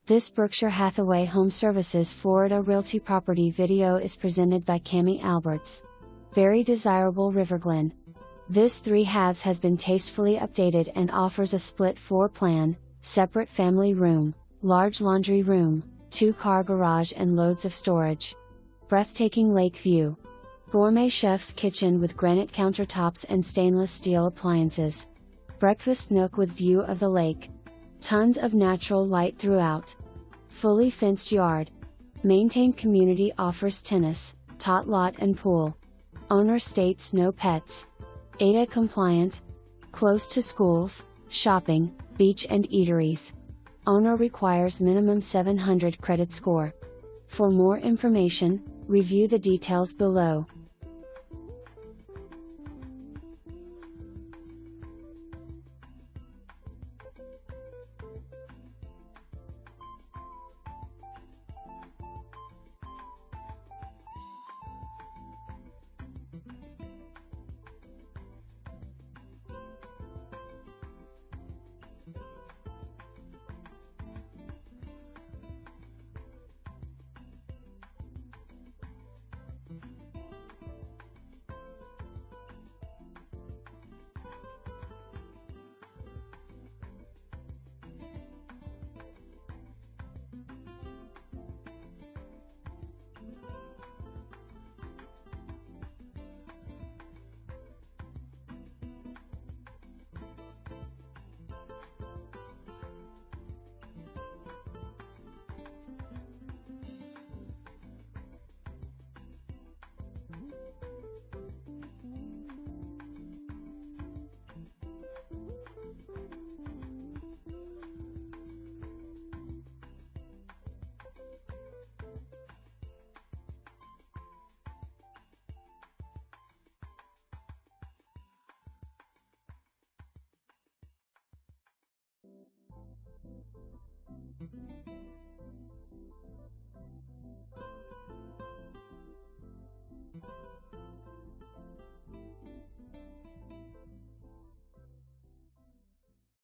This Berkshire Hathaway HomeServices Florida Realty property video is presented by Cammy Alberts. Very desirable RIVERGLEN. This 3 halves has been tastefully updated and offers a split floor plan, separate family room, large laundry room, 2-car garage and loads of storage. Breathtaking lake view. Gourmet chef's kitchen with granite countertops and stainless steel appliances. Breakfast nook with view of the lake. Tons of natural light throughout. Fully fenced yard. Maintained community offers tennis, tot lot and pool. Owner states no pets. ADA compliant. Close to schools, shopping, beach and eateries. Owner requires minimum 700 credit score. For more information, review the details below.